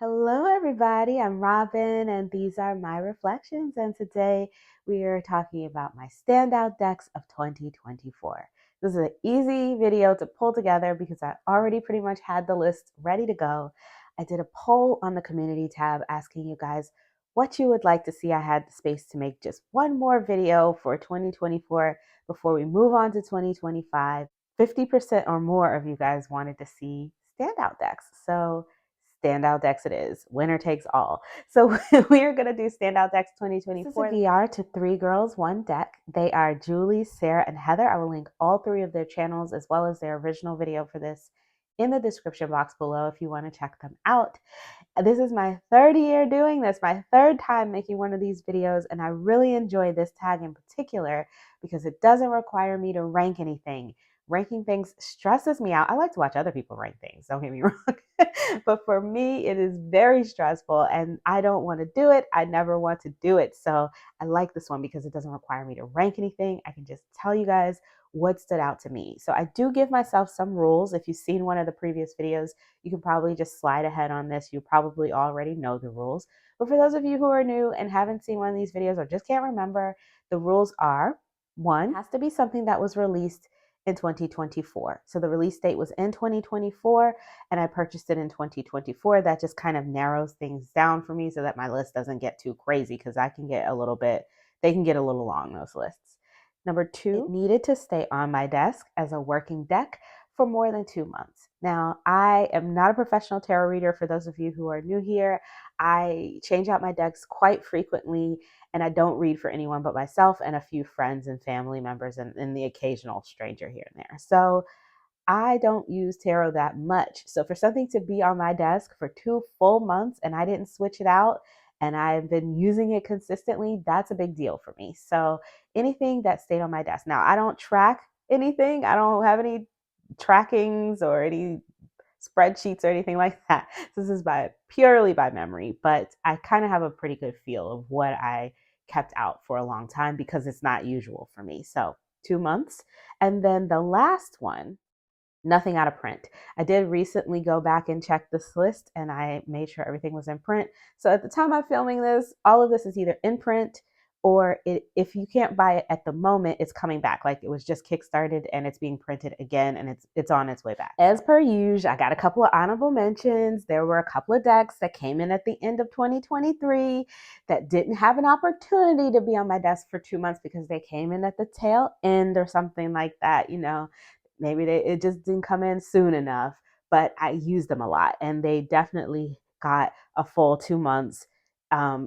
Hello, everybody. I'm Robin, and these are my reflections. And today we are talking about my standout decks of 2024. This is an easy video to pull together because I already pretty much had the list ready to go. I did a poll on the community tab asking you guys what you would like to see. I had the space to make just one more video for 2024 before we move on to 2025. 50% or more of you guys wanted to see standout decks. So standout decks it is. Winner takes all. So we are going to do standout decks 2024. This is a VR to 3 girls, 1 deck. They are Julie, Sarah, and Heather. I will link all 3 of their channels as well as their original video for this in the description box below if you want to check them out. This is my 3rd year doing this, my 3rd time making one of these videos, and I really enjoy this tag in particular because it doesn't require me to rank anything. Ranking things stresses me out. I like to watch other people rank things, don't get me wrong. But for me, it is very stressful and I don't want to do it. I never want to do it. So I like this one because it doesn't require me to rank anything. I can just tell you guys what stood out to me. So I do give myself some rules. If you've seen one of the previous videos, you can probably just slide ahead on this. You probably already know the rules. But for those of you who are new and haven't seen one of these videos or just can't remember, the rules are: 1, it has to be something that was released in 2024. So the release date was in 2024 and I purchased it in 2024. That just kind of narrows things down for me so that my list doesn't get too crazy because they can get a little long, those lists. Number 2, it needed to stay on my desk as a working deck for more than 2 months. Now, I am not a professional tarot reader. For those of you who are new here, I change out my decks quite frequently, and I don't read for anyone but myself and a few friends and family members and the occasional stranger here and there. So I don't use tarot that much. So for something to be on my desk for 2 full months and I didn't switch it out and I've been using it consistently, that's a big deal for me. So anything that stayed on my desk. Now, I don't track anything. I don't have any trackings or any spreadsheets or anything like that. This is purely by memory, but I kind of have a pretty good feel of what I kept out for a long time because it's not usual for me. So 2 months. And then the last one, nothing out of print. I did recently go back and check this list and I made sure everything was in print. So at the time I'm filming this, all of this is either in print or if you can't buy it at the moment, it's coming back. Like it was just kickstarted and it's being printed again and it's on its way back. As per usual, I got a couple of honorable mentions. There were a couple of decks that came in at the end of 2023 that didn't have an opportunity to be on my desk for 2 months because they came in at the tail end or something like that, maybe it just didn't come in soon enough, but I used them a lot and they definitely got a full 2 months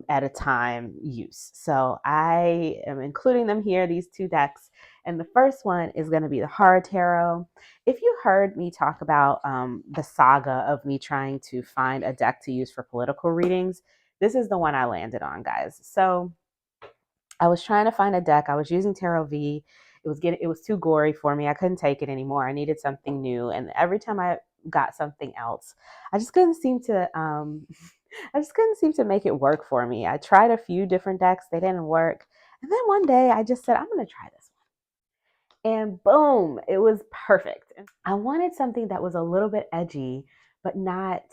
at a time use. So I am including them here, these 2 decks. And the first one is going to be the Horror Tarot. If you heard me talk about the saga of me trying to find a deck to use for political readings, this is the one I landed on, guys. So I was trying to find a deck. I was using Tarot V. It was too gory for me. I couldn't take it anymore. I needed something new. And every time I got something else, I just couldn't seem to make it work for me. I tried a few different decks. They didn't work. And then one day I just said, I'm going to try this one. And boom, it was perfect. I wanted something that was a little bit edgy, but not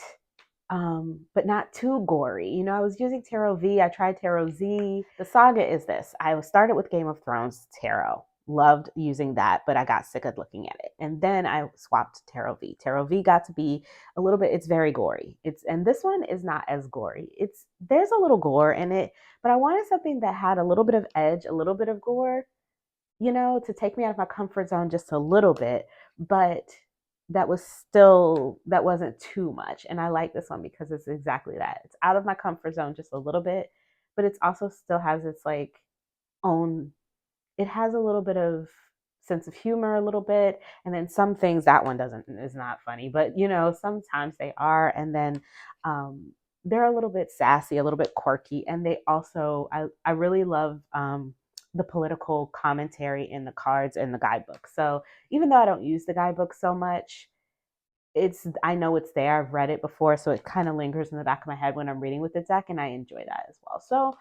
too gory. I was using Tarot V. I tried Tarot Z. The saga is this. I started with Game of Thrones Tarot. Loved using that, but I got sick of looking at it. And then I swapped to Tarot V. Tarot V got to be a little bit, it's very gory. And this one is not as gory. There's a little gore in it, but I wanted something that had a little bit of edge, a little bit of gore, to take me out of my comfort zone just a little bit, but that wasn't too much. And I like this one because it's exactly that. It's out of my comfort zone just a little bit, but it's also still has its own, it has a little bit of sense of humor, a little bit. And then some things, that one is not funny, but sometimes they are. And then they're a little bit sassy, a little bit quirky. And they also, I really love the political commentary in the cards and the guidebook. So even though I don't use the guidebook so much, I know it's there. I've read it before, so it kind of lingers in the back of my head when I'm reading with the deck, and I enjoy that as well. So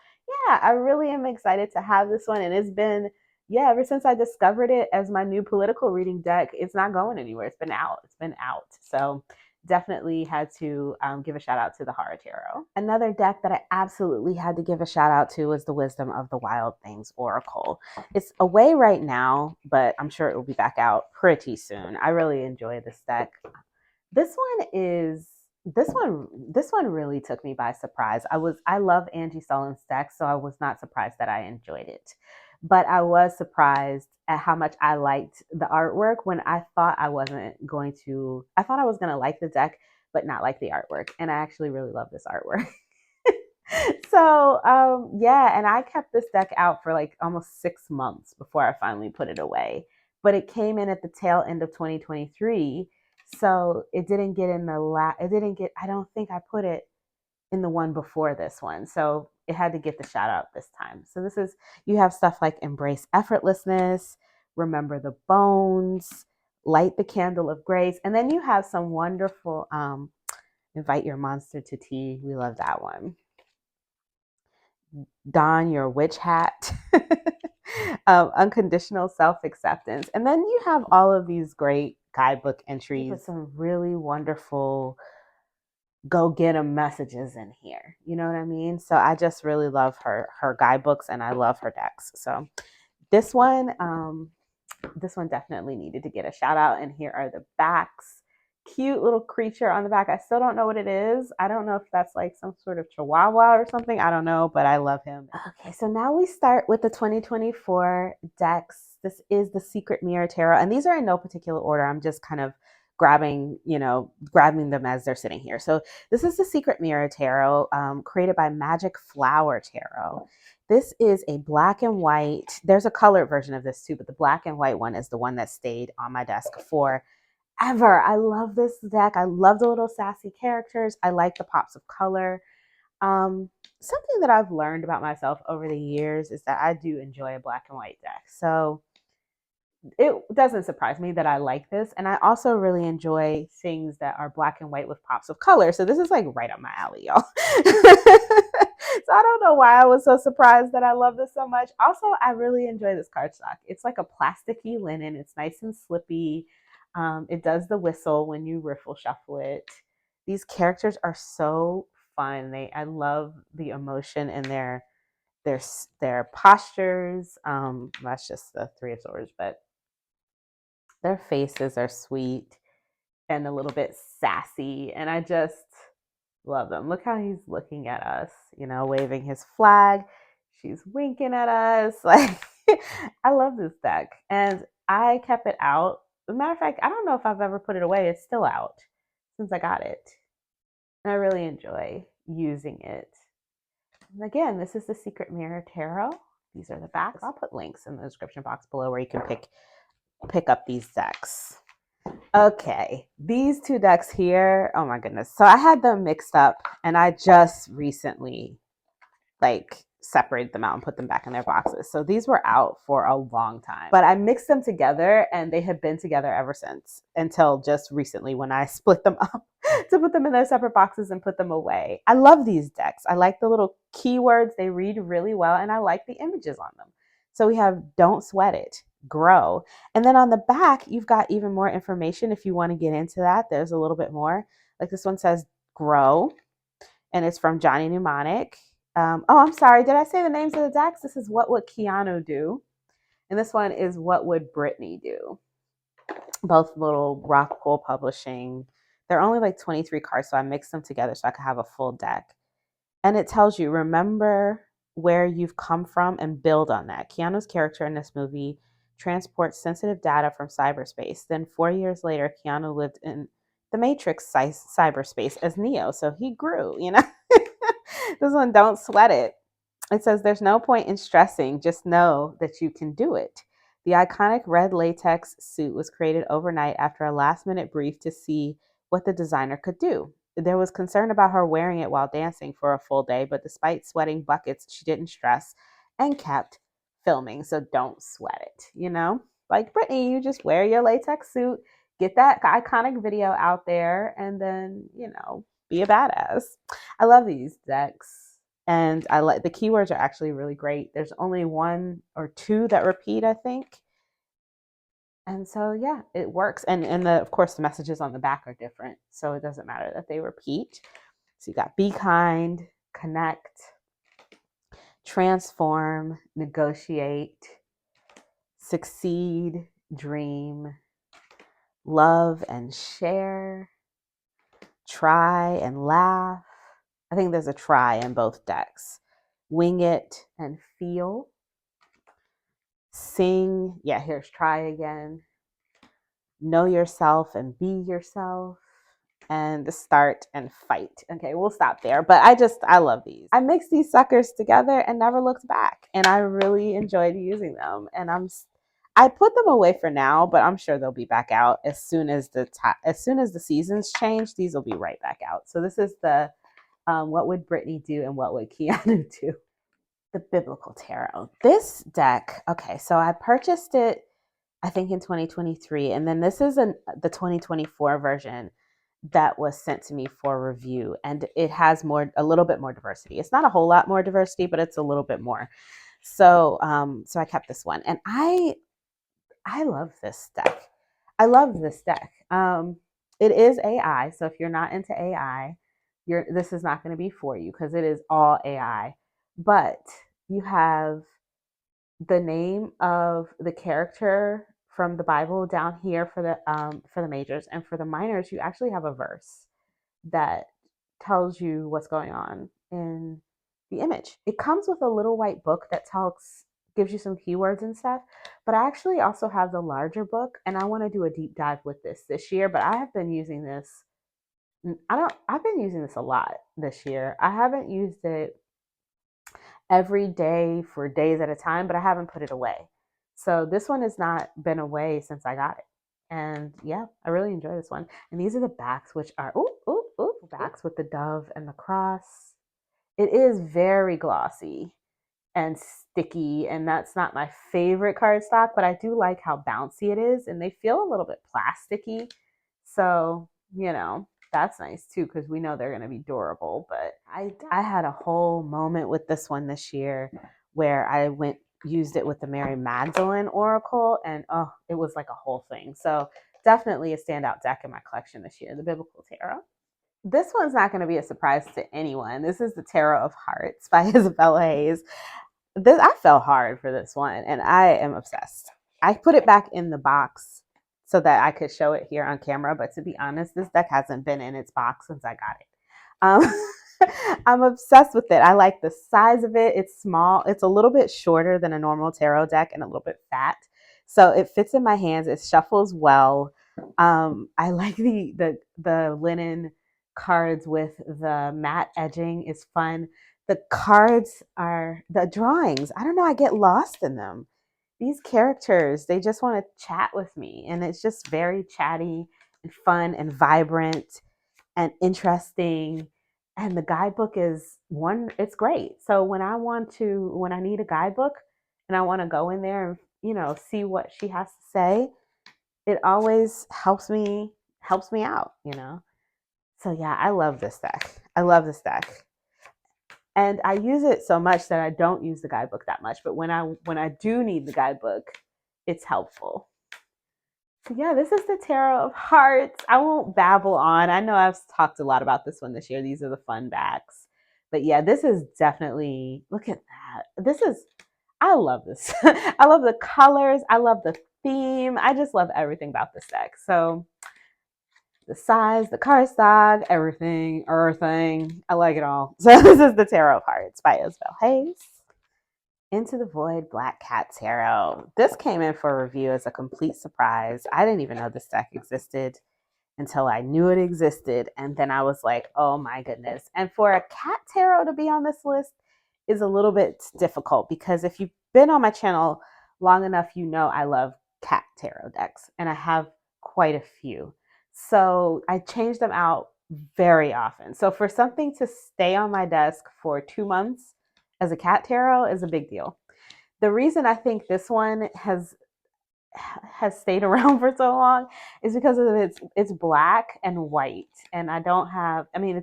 yeah, I really am excited to have this one, and it's been, ever since I discovered it as my new political reading deck, it's not going anywhere. It's been out. So definitely had to give a shout out to the Horror Tarot. Another deck that I absolutely had to give a shout out to was the Wisdom of the Wild Things Oracle. It's away right now, but I'm sure it will be back out pretty soon. I really enjoy this deck. This one really took me by surprise. I love Angie Sullen's deck, so I was not surprised that I enjoyed it. But I was surprised at how much I liked the artwork when I thought I was going to like the deck, but not like the artwork. And I actually really love this artwork. So yeah, and I kept this deck out for like almost 6 months before I finally put it away. But it came in at the tail end of 2023, so it didn't get in it didn't get, I don't think I put it in the one before this one. So it had to get the shout out this time. So you have stuff like Embrace Effortlessness, Remember the Bones, Light the Candle of Grace, and then you have some wonderful Invite Your Monster to Tea. We love that one. Don Your Witch Hat, Unconditional Self-Acceptance. And then you have all of these great guidebook entries with some really wonderful go get 'em messages in here. You know what I mean? So I just really love her guidebooks, and I love her decks. So this one definitely needed to get a shout out. And here are the backs. Cute little creature on the back. I still don't know what it is. I don't know if that's like some sort of chihuahua or something. I don't know, but I love him. Okay, so now we start with the 2024 decks. This is the Secret Mirror Tarot, and these are in no particular order. I'm just kind of grabbing them as they're sitting here. So this is the Secret Mirror Tarot, created by Magic Flower Tarot. This is a black and white. There's a colored version of this too, but the black and white one is the one that stayed on my desk forever. I love this deck. I love the little sassy characters. I like the pops of color. Something that I've learned about myself over the years is that I do enjoy a black and white deck. So it doesn't surprise me that I like this. And I also really enjoy things that are black and white with pops of color. So this is like right up my alley, y'all. So I don't know why I was so surprised that I love this so much. Also, I really enjoy this cardstock. It's like a plasticky linen. It's nice and slippy. It does the whistle when you riffle shuffle it. These characters are so fun. I love the emotion in their postures. That's just the Three of Swords, but their faces are sweet and a little bit sassy, and I just love them. Look how he's looking at us, waving his flag. She's winking at us. Like, I love this deck, and I kept it out. As a matter of fact, I don't know if I've ever put it away. It's still out since I got it, and I really enjoy using it. And again, this is the Secret Mirror Tarot. These are the backs. I'll put links in the description box below where you can pick up these decks. Okay, these two decks here, oh my goodness. So I had them mixed up, and I just recently separated them out and put them back in their boxes. So these were out for a long time, but I mixed them together, and they have been together ever since, until just recently when I split them up to put them in their separate boxes and put them away. I love these decks. I like the little keywords. They read really well, and I like the images on them. So we have Don't Sweat It, Grow. And then on the back, you've got even more information if you want to get into that. There's a little bit more. Like this one says Grow, and it's from Johnny Mnemonic. I'm sorry. Did I say the names of the decks? This is What Would Keanu Do? And this one is What Would Britney Do? Both little rock pool publishing. They're only like 23 cards, so I mixed them together so I could have a full deck. And it tells you, remember where you've come from and build on that. Keanu's character in this movie transports sensitive data from cyberspace. Then 4 years later, Keanu lived in the Matrix cyberspace as Neo. So he grew, This one, Don't Sweat It. It says, there's no point in stressing. Just know that you can do it. The iconic red latex suit was created overnight after a last-minute brief to see what the designer could do. There was concern about her wearing it while dancing for a full day, but despite sweating buckets, she didn't stress and kept filming. So don't sweat it, Like Britney, you just wear your latex suit, get that iconic video out there, and then, be a badass. I love these decks. And I like the keywords are actually really great. There's only one or two that repeat, I think. And so, yeah, it works. And of course, the messages on the back are different. So it doesn't matter that they repeat. So you got be kind, connect, transform, negotiate, succeed, dream, love and share, try and laugh. I think there's a try in both decks. Wing it and feel. Sing. Yeah, here's try again. Know yourself and be yourself. And start and fight. Okay, we'll stop there. But I love these. I mixed these suckers together and never looked back. And I really enjoyed using them. And I put them away for now, but I'm sure they'll be back out as soon as the seasons change. These will be right back out. So this is the what would Brittany do and what would Keanu do? The Biblical Tarot. This deck, okay, so I purchased it, I think in 2023, and then this is the 2024 version that was sent to me for review, and it has a little bit more diversity. It's not a whole lot more diversity, but it's a little bit more. So, so I kept this one, and I love this deck. I love this deck. It is AI, so if you're not into AI, this is not going to be for you because it is all AI. But you have the name of the character from the Bible down here for the majors, and for the minors, you actually have a verse that tells you what's going on in the image. It comes with a little white book that gives you some keywords and stuff, but I actually also have the larger book, and I want to do a deep dive with this year. But I have been using this. I've been using this a lot this year. I haven't used it every day for days at a time, but I haven't put it away. So this one has not been away since I got it. And yeah, I really enjoy this one. And these are the backs, which are backs with the dove and the cross. It is very glossy and sticky, and that's not my favorite cardstock, but I do like how bouncy it is, and they feel a little bit plasticky. So, that's nice too, because we know they're going to be durable. But I had a whole moment with this one this year where I used it with the Mary Magdalene Oracle, and oh, it was like a whole thing. So definitely a standout deck in my collection this year, the Biblical Tarot. This one's not going to be a surprise to anyone. This is the Tarot of Hearts by Isabella Hayes. I fell hard for this one, and I am obsessed. I put it back in the box so that I could show it here on camera, but to be honest, this deck hasn't been in its box since I got it. I'm obsessed with it. I like the size of it. It's small. It's a little bit shorter than a normal tarot deck and a little bit fat, so it fits in my hands. It shuffles well. I like the linen cards with the matte edging is fun. The cards are the drawings. I don't know. I get lost in them. These characters, they just want to chat with me. And it's just very chatty and fun and vibrant and interesting. And the guidebook it's great. So when I need a guidebook and I want to go in there and, see what she has to say, it always helps me out. So yeah, I love this deck. I love this deck. And I use it so much that I don't use the guidebook that much. But when I do need the guidebook, it's helpful. So yeah, this is the Tarot of Hearts. I won't babble on. I know I've talked a lot about this one this year. These are the fun backs. But yeah, this is definitely, look at that. I love this. I love the colors. I love the theme. I just love everything about this deck. So the size, the cardstock, everything. I like it all. So this is the Tarot of Hearts by Isabel Hayes. Into the Void Black Cat Tarot. This came in for review as a complete surprise. I didn't even know this deck existed until I knew it existed. And then I was like, oh my goodness. And for a cat tarot to be on this list is a little bit difficult because if you've been on my channel long enough, you know I love cat tarot decks and I have quite a few. So I change them out very often. So for something to stay on my desk for 2 months as a cat tarot is a big deal. The reason I think this one has stayed around for so long is because of it's black and white, and I don't have. I mean,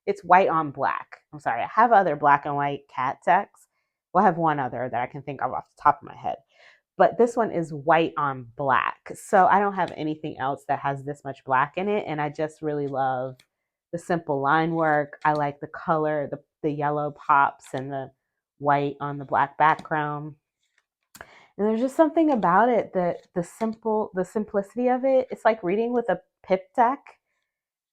it's white on black. I'm sorry, I have other black and white cat decks. Well, I have one other that I can think of off the top of my head, but this one is white on black. So I don't have anything else that has this much black in it. And I just really love the simple line work. I like the color, the yellow pops and the white on the black background. And there's just something about it that the simplicity of it. It's like reading with a pip deck,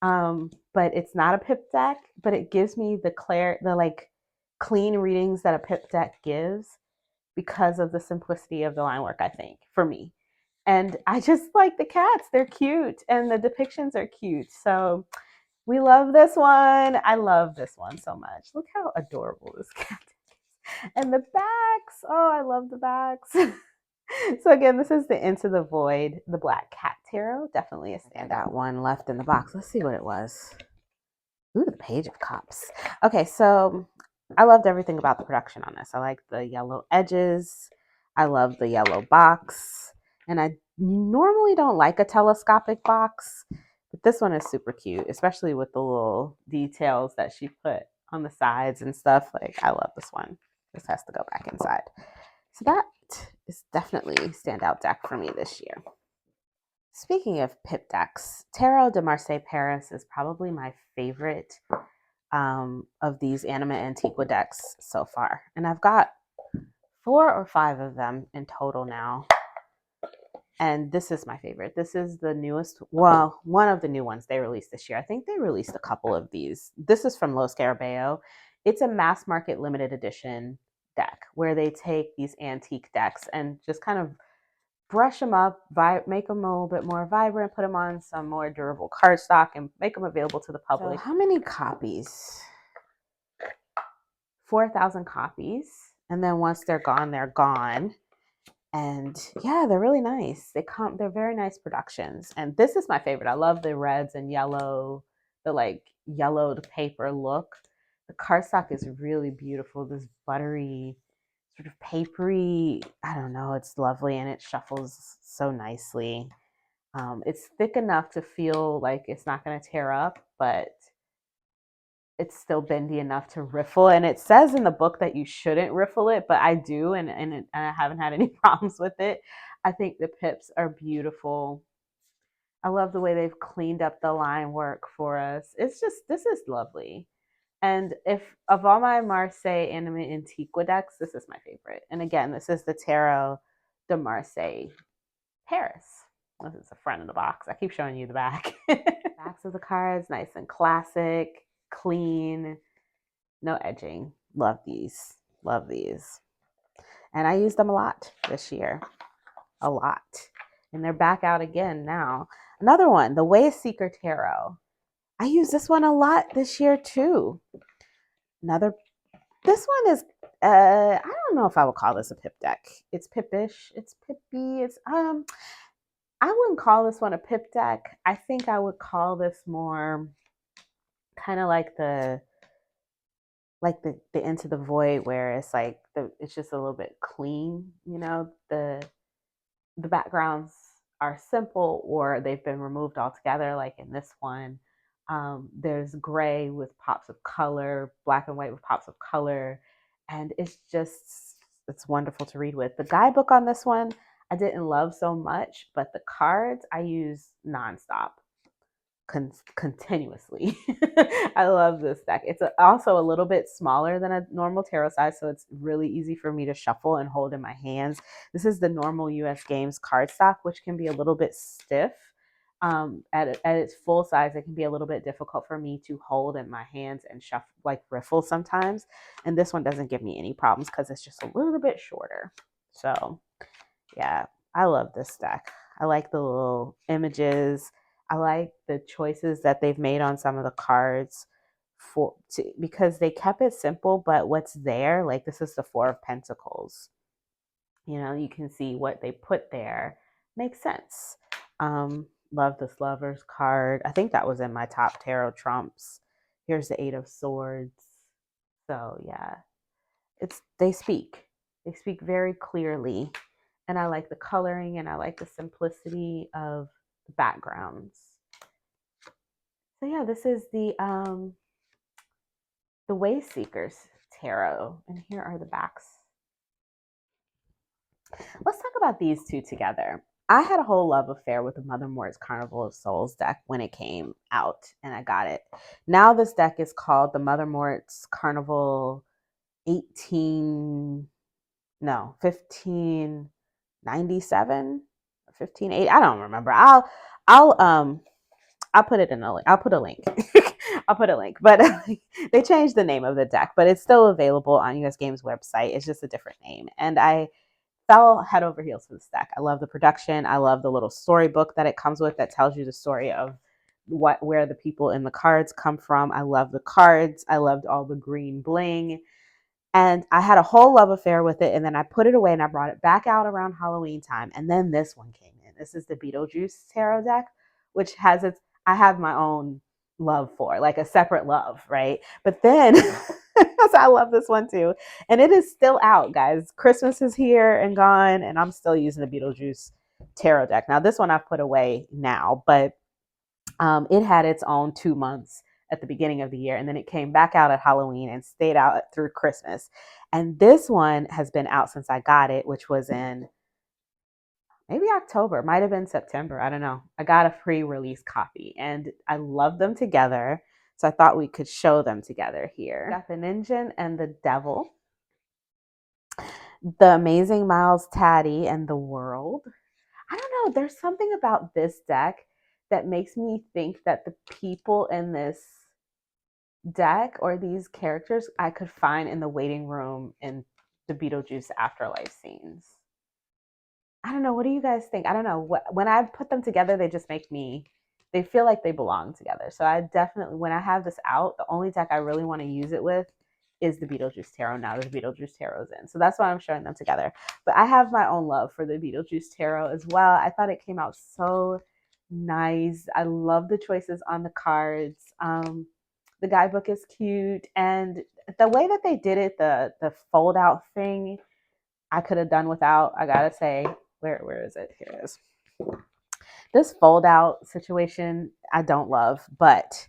but it's not a pip deck, but it gives me the like clean readings that a pip deck gives because of the simplicity of the line work, I think, for me. And I just like the cats. They're cute and the depictions are cute. So we love this one. I love this one so much. Look how adorable this cat is. And the backs. Oh, I love the backs. So again, this is the Into the Void, the Black Cat Tarot. Definitely a standout one left in the box. Let's see what it was. Ooh, the Page of Cups. Okay, so I loved everything about the production on this. I like the yellow edges. I love the yellow box. And I normally don't like a telescopic box, but this one is super cute, especially with the little details that she put on the sides and stuff. Like, I love this one. This has to go back inside. So that is definitely a standout deck for me this year. Speaking of pip decks, Tarot de Marse Paris is probably my favorite of these Anima Antiqua decks so far. And I've got 4 or 5 of them in total now. And this is my favorite. This is the newest, well, one of the new ones they released this year. I think they released a couple of these. This is from Los Scarabeo. It's a mass market limited edition deck where they take these antique decks and just kind of brush them up, make them a little bit more vibrant, put them on some more durable cardstock, and make them available to the public. So how many copies? 4,000 copies. And then once they're gone, they're gone. And yeah, they're really nice. They're very nice productions. And this is my favorite. I love the reds and yellow, the like yellowed paper look. The cardstock is really beautiful. This buttery, sort of papery, I don't know, it's lovely and it shuffles so nicely. It's thick enough to feel like it's not going to tear up, but it's still bendy enough to riffle. And it says in the book that you shouldn't riffle it, but I do, and I haven't had any problems with it. I think the pips are beautiful. I love the way they've cleaned up the line work for us. This is lovely. And if of all my Marse Anima Antiqua decks, this is my favorite. And again, this is the Tarot de Marse Paris. This is the front of the box. I keep showing you the back. Backs of the cards, nice and classic, clean, no edging. Love these. Love these. And I use them a lot this year. A lot. And they're back out again now. Another one, the Way Seeker Tarot. I use this one a lot this year too. This one is, I don't know if I would call this a pip deck. It's pippish. It's pippy. I wouldn't call this one a pip deck. I think I would call this more kind of like the Into the Void, where it's like it's just a little bit clean, you know, the backgrounds are simple or they've been removed altogether, like in this one. There's gray with pops of color, black and white with pops of color, and it's wonderful to read with. The guidebook on this one I didn't love so much, but the cards I use nonstop, continuously. I love this deck. It's also a little bit smaller than a normal tarot size, so it's really easy for me to shuffle and hold in my hands. This is the normal US Games cardstock, which can be a little bit stiff. At its full size, it can be a little bit difficult for me to hold in my hands and shuffle, like riffle sometimes. And this one doesn't give me any problems because it's just a little bit shorter. So yeah, I love this deck. I like the little images. I like the choices that they've made on some of the cards because they kept it simple, but what's there, like this is the Four of Pentacles. You know, you can see what they put there makes sense. Love this Lovers card. I think that was in my top tarot trumps. Here's the Eight of Swords. So yeah, they speak very clearly. And I like the coloring and I like the simplicity of the backgrounds. So yeah, this is the Way Seekers Tarot. And here are the backs. Let's talk about these two together. I had a whole love affair with the Mother Mort's Carnival of Souls deck when it came out, and I got it. Now this deck is called the Mother Mort's Carnival 18, no, 1597 or 1580. I don't remember. I'll I'll put it in a link. I'll put a link. I'll put a link. But they changed the name of the deck, but it's still available on US Games website. It's just a different name. And I fell head over heels for this deck. I love the production. I love the little storybook that it comes with that tells you the story of where the people in the cards come from. I love the cards. I loved all the green bling. And I had a whole love affair with it. And then I put it away and I brought it back out around Halloween time. And then this one came in. This is the Beetlejuice Tarot deck, which has its, I have my own love for, like a separate love, right? But then, so I love this one too. And it is still out, guys. Christmas is here and gone, and I'm still using the Beetlejuice Tarot deck. Now, this one I've put away now, but it had its own 2 months at the beginning of the year, and then it came back out at Halloween and stayed out through Christmas. And this one has been out since I got it, which was in maybe October, might have been September. I don't know. I got a pre-release copy, and I love them together. So I thought we could show them together here. Got the Ninja and the Devil, the Amazing Miles Taddy, and the World. I don't know. There's something about this deck that makes me think that the people in this deck or these characters I could find in the waiting room in the Beetlejuice Afterlife scenes. I don't know. What do you guys think? I don't know. When I put them together, they just make me, they feel like they belong together. So I definitely, when I have this out, the only deck I really want to use it with is the Beetlejuice Tarot now that the Beetlejuice Tarot's in. So that's why I'm showing them together. But I have my own love for the Beetlejuice Tarot as well. I thought it came out so nice. I love the choices on the cards. The guidebook is cute. And the way that they did it, the fold out thing, I could have done without. I gotta say, where is it? Here it is. This fold out situation I don't love, but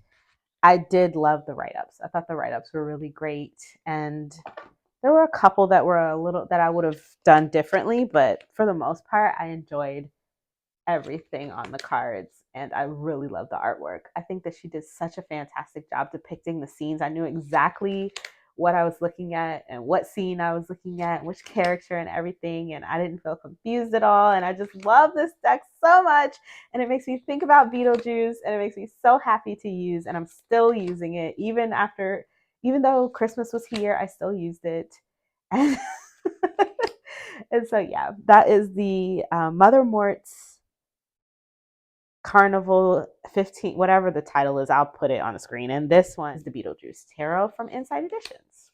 I did love the write-ups. I thought the write-ups were really great, and there were a couple that were a little that I would have done differently, but for the most part I enjoyed everything on the cards, and I really love the artwork. I think that she did such a fantastic job depicting the scenes. I knew exactly what I was looking at and what scene I was looking at, which character and everything, and I didn't feel confused at all. And I just love this deck so much, and it makes me think about Beetlejuice, and it makes me so happy to use, and I'm still using it even though Christmas was here, I still used it. And, and so yeah, that is the Mother Mort's Carnival 15, whatever the title is, I'll put it on the screen. And this one is the Beetlejuice Tarot from Inside Editions.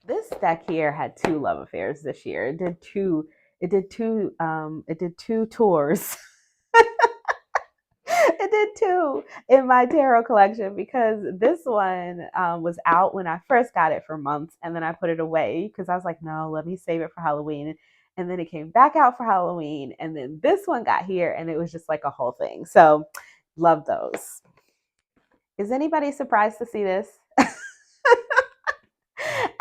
This deck here had two love affairs this year. It did two tours. It did two in my tarot collection because this one was out when I first got it for months, and then I put it away because I was like, no, let me save it for Halloween. And then it came back out for Halloween, and then this one got here, and it was just like a whole thing. So love those. Is anybody surprised to see this?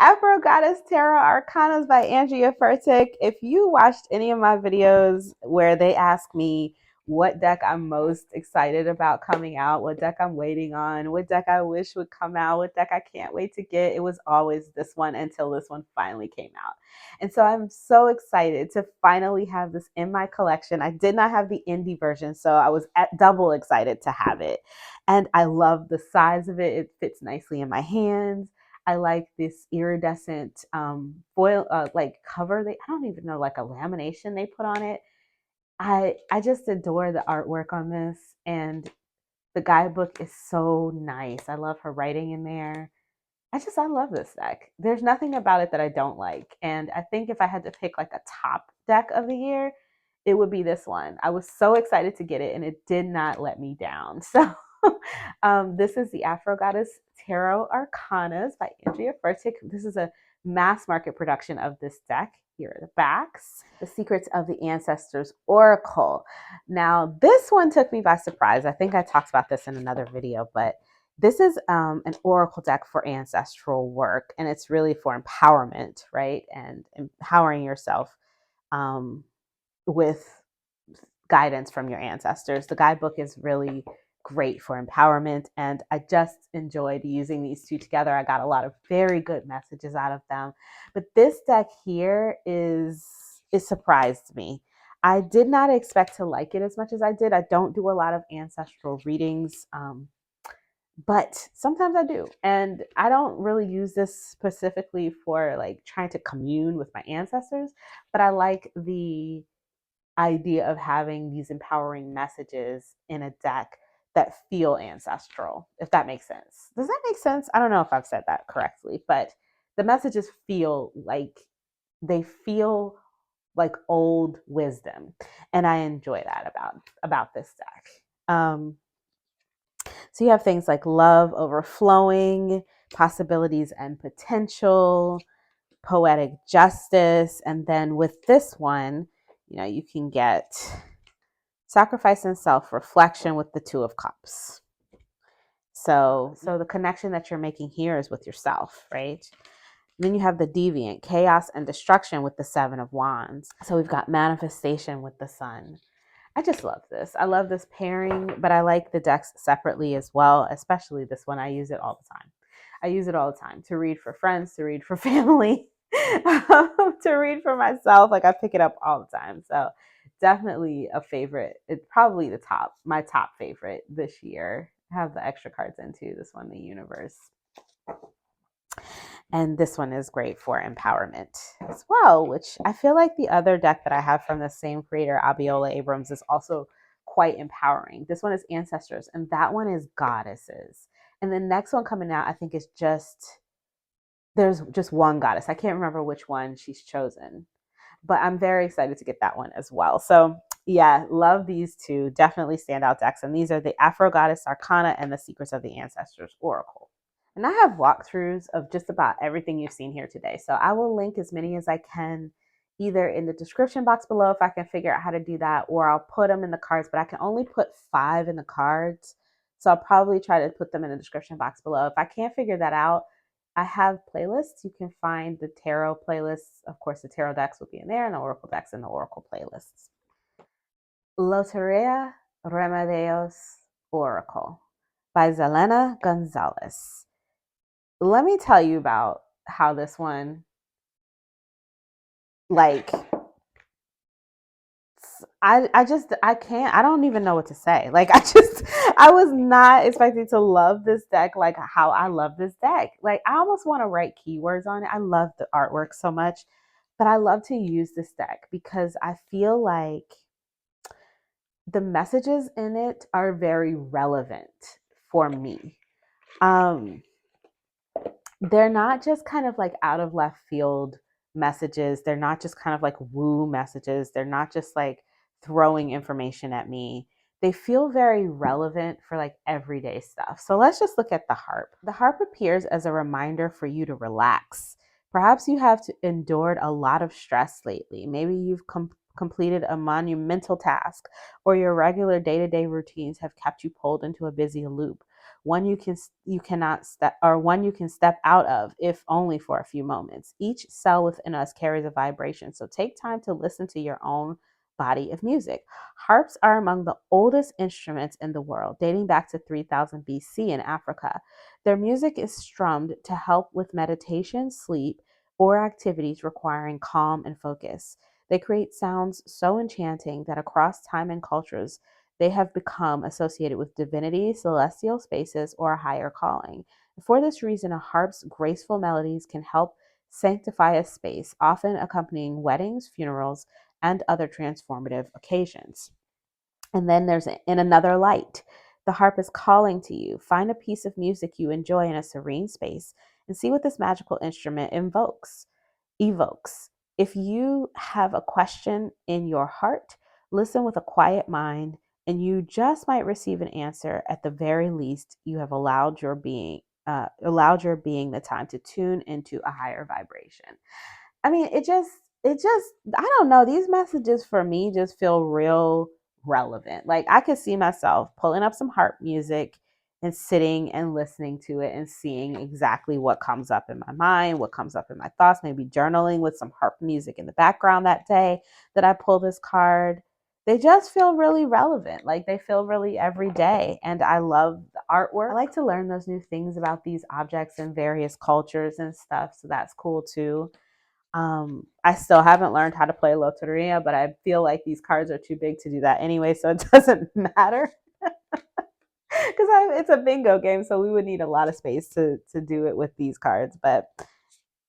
Afro Goddess Tarot Arcanas by Andrea Furtick. If you watched any of my videos where they ask me what deck I'm most excited about coming out, what deck I'm waiting on, what deck I wish would come out, what deck I can't wait to get, it was always this one until this one finally came out. And so I'm so excited to finally have this in my collection. I did not have the indie version, so I was double excited to have it. And I love the size of it. It fits nicely in my hands. I like this iridescent foil like cover. I don't even know, like a lamination they put on it. I just adore the artwork on this, and the guidebook is so nice. I love her writing in there. I love this deck. There's nothing about it that I don't like. And I think if I had to pick like a top deck of the year, it would be this one. I was so excited to get it, and it did not let me down. So this is the Afro Goddess Tarot Arcanas by Andrea Furtick. This is a mass market production of this deck. Here are the backs. The Secrets of the Ancestors Oracle. Now, this one took me by surprise. I think I talked about this in another video, but This is an oracle deck for ancestral work, and it's really for empowerment, right? And empowering yourself um, with guidance from your ancestors. The guidebook is really great for empowerment, and I just enjoyed using these two together. I got a lot of very good messages out of them. But this deck here it surprised me. I did not expect to like it as much as I did. I don't do a lot of ancestral readings, but sometimes I do. And I don't really use this specifically for like trying to commune with my ancestors, but I like the idea of having these empowering messages in a deck that feel ancestral, if that makes sense. Does that make sense? I don't know if I've said that correctly, but the messages feel like they feel like old wisdom, and I enjoy that about this deck. So you have things like love overflowing, possibilities and potential, poetic justice, and then with this one, you can get sacrifice and self-reflection with the Two of Cups. So the connection that you're making here is with yourself, right? And then you have the deviant, chaos and destruction with the Seven of Wands. So we've got manifestation with the Sun. I just love this. I love this pairing, but I like the decks separately as well, especially this one. I use it all the time. I use it all the time to read for friends, to read for family, to read for myself. Like I pick it up all the time. So definitely a favorite. It's probably my top favorite this year. I have the extra cards in too. This one, the universe. And this one is great for empowerment as well, which I feel like the other deck that I have from the same creator, Abiola Abrams, is also quite empowering. This one is Ancestors, and that one is Goddesses. And the next one coming out, I think, is there's just one goddess. I can't remember which one she's chosen, but I'm very excited to get that one as well. So yeah, love these two. Definitely standout decks. And these are the Afro Goddess Arcana and the Secrets of the Ancestors Oracle. And I have walkthroughs of just about everything you've seen here today. So I will link as many as I can either in the description box below if I can figure out how to do that, or I'll put them in the cards, but I can only put 5 in the cards. So I'll probably try to put them in the description box below. If I can't figure that out, I have playlists. You can find the tarot playlists. Of course, the tarot decks will be in there and the oracle decks in the oracle playlists. Loteria Remedios Oracle by Zelena Gonzalez. Let me tell you about how this one, like, I don't even know what to say. Like, I was not expecting to love this deck like how I love this deck. Like, I almost want to write keywords on it. I love the artwork so much, but I love to use this deck because I feel like the messages in it are very relevant for me. They're not just kind of like out of left field messages. They're not just kind of like woo messages. They're not just like throwing information at me. They feel very relevant for like everyday stuff. So let's just look at the harp. The harp appears as a reminder for you to relax. Perhaps you have endured a lot of stress lately. Maybe you've completed a monumental task, or your regular day-to-day routines have kept you pulled into a busy loop, one you can step out of, if only for a few moments. Each cell within us carries a vibration, so take time to listen to your own body of music. Harps are among the oldest instruments in the world, dating back to 3000 BC in Africa. Their music is strummed to help with meditation, sleep, or activities requiring calm and focus. They create sounds so enchanting that across time and cultures, they have become associated with divinity, celestial spaces, or a higher calling. For this reason, a harp's graceful melodies can help sanctify a space, often accompanying weddings, funerals, and other transformative occasions. And then there's in another light. The harp is calling to you. Find a piece of music you enjoy in a serene space and see what this magical instrument evokes. If you have a question in your heart, listen with a quiet mind, and you just might receive an answer. At the very least, you have allowed your being the time to tune into a higher vibration. I mean, I don't know. These messages for me just feel real relevant. Like I could see myself pulling up some harp music and sitting and listening to it and seeing exactly what comes up in my mind, what comes up in my thoughts, maybe journaling with some harp music in the background that day that I pull this card. They just feel really relevant. Like they feel really everyday. And I love the artwork. I like to learn those new things about these objects in various cultures and stuff. So that's cool too. I still haven't learned how to play Loteria, but I feel like these cards are too big to do that anyway, so it doesn't matter. Because it's a bingo game, so we would need a lot of space to do it with these cards. But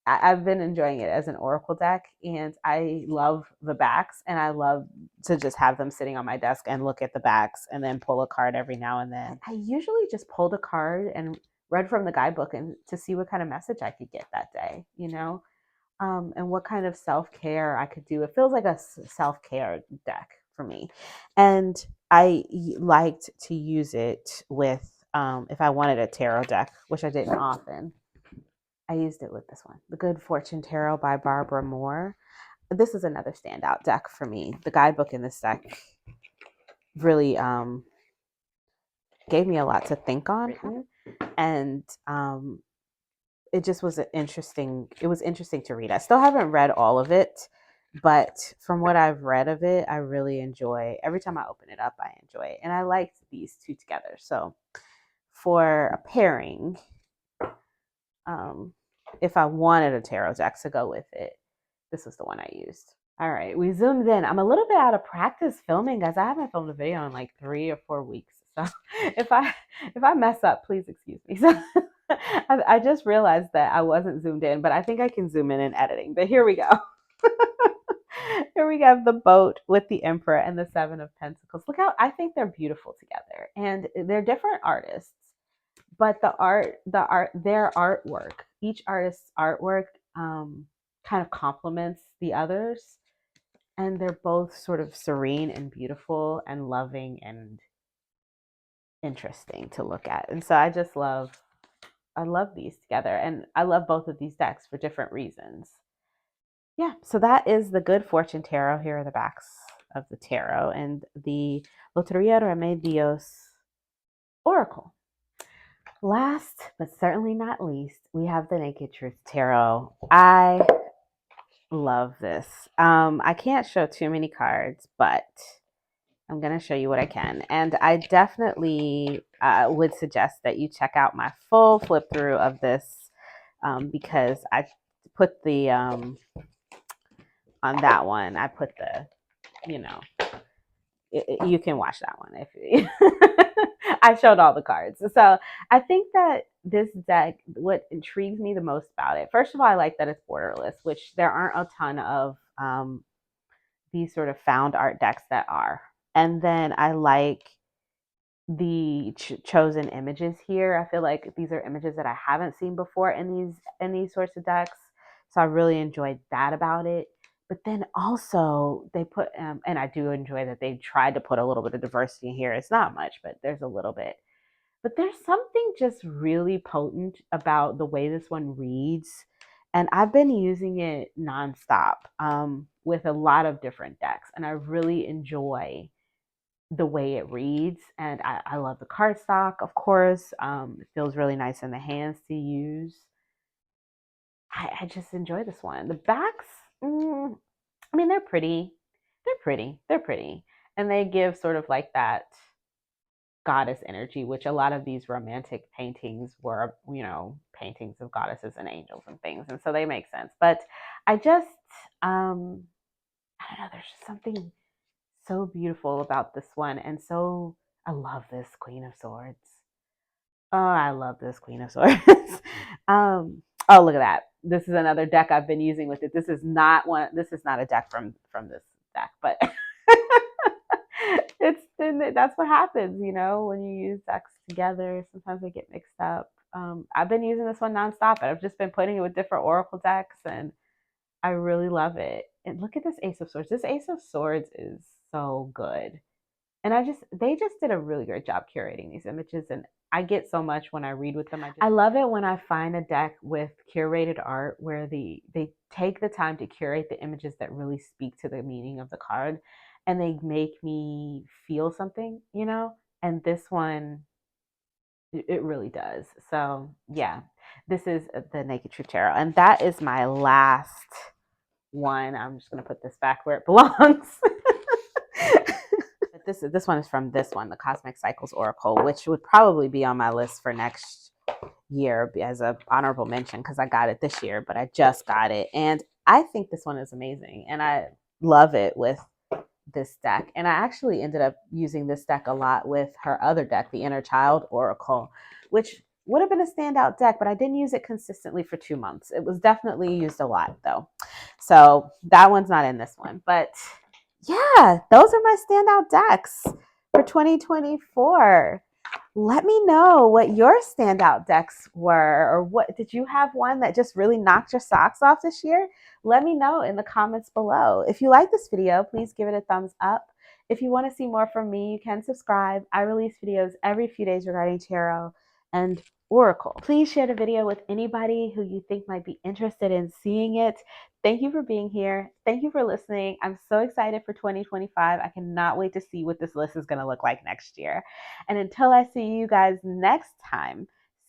I've been enjoying it as an oracle deck, and I love the backs, and I love to just have them sitting on my desk and look at the backs and then pull a card every now and then. I usually just pulled a card and read from the guidebook and to see what kind of message I could get that day, and what kind of self-care I could do. It feels like a self-care deck for me. And I liked to use it with, if I wanted a tarot deck, which I didn't often, I used it with this one, The Good Fortune Tarot by Barbara Moore. This is another standout deck for me. The guidebook in this deck really gave me a lot to think on. And it just was interesting. It was interesting to read. I still haven't read all of it, but from what I've read of it, I really enjoy. Every time I open it up, I enjoy it, and I liked these two together. So, for a pairing, if I wanted a tarot deck to go with it, this was the one I used. All right, we zoomed in. I'm a little bit out of practice filming, guys. I haven't filmed a video in like 3 or 4 weeks, so if I mess up, please excuse me. So I just realized that I wasn't zoomed in, but I think I can zoom in editing. But here we go. Here we have the boat with the Emperor and the Seven of Pentacles. Look how I think they're beautiful together, and they're different artists, but their artwork, each artist's artwork, kind of complements the others, and they're both sort of serene and beautiful and loving and interesting to look at. And so I love these together, and I love both of these decks for different reasons. Yeah, so that is the Good Fortune Tarot. Here are the backs of the tarot and the Loteria Remedios Oracle. Last, but certainly not least, we have the Naked Truth Tarot. I love this. I can't show too many cards, but I'm going to show you what I can. And I definitely would suggest that you check out my full flip through of this, because I put the, on that one, I put the, you can watch that one if I showed all the cards. So I think that this deck, what intrigues me the most about it, first of all, I like that it's borderless, which there aren't a ton of these sort of found art decks that are. And then I like the chosen images here. I feel like these are images that I haven't seen before in these sorts of decks. So I really enjoyed that about it. But then also they put, and I do enjoy that they tried to put a little bit of diversity in here. It's not much, but there's a little bit. But there's something just really potent about the way this one reads. And I've been using it nonstop, with a lot of different decks. And I really enjoy the way it reads. And I love the cardstock, of course. It feels really nice in the hands to use. I just enjoy this one. The backs, I mean, they're pretty. They're pretty. And they give sort of like that goddess energy, which a lot of these romantic paintings were, paintings of goddesses and angels and things. And so they make sense. But I just, I don't know, there's just something so beautiful about this one. And so I love this Queen of Swords. Oh, I love this Queen of Swords. Oh, look at that. This is another deck I've been using with it. This is not a deck from this deck, but that's what happens, when you use decks together. Sometimes they get mixed up. I've been using this one nonstop, and I've just been putting it with different oracle decks, and I really love it. And look at this Ace of Swords. This Ace of Swords is so good. And they just did a really great job curating these images. And I get so much when I read with them. I love it when I find a deck with curated art where they take the time to curate the images that really speak to the meaning of the card, and they make me feel something, And this one It really does. So yeah, this is the Naked Truth Tarot, and that is my last one. I'm just gonna put this back where it belongs. But this one is from this one, the Cosmic Cycles Oracle, which would probably be on my list for next year as a honorable mention because I got it this year, but I just got it, and I think this one is amazing, and I love it with this deck. And I actually ended up using this deck a lot with her other deck, the Inner Child Oracle, which would have been a standout deck, but I didn't use it consistently for 2 months. It was definitely used a lot though. So that one's not in this one. But yeah, those are my standout decks for 2024. Let me know what your standout decks were, or what did you have one that just really knocked your socks off this year? Let me know in the comments below. If you like this video, please give it a thumbs up. If you want to see more from me, you can subscribe. I release videos every few days regarding tarot and oracle. Please share the video with anybody who you think might be interested in seeing it. Thank you for being here. Thank you for listening. I'm so excited for 2025. I cannot wait to see what this list is going to look like next year. And until I see you guys next time,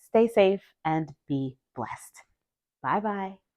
stay safe and be blessed. Bye bye.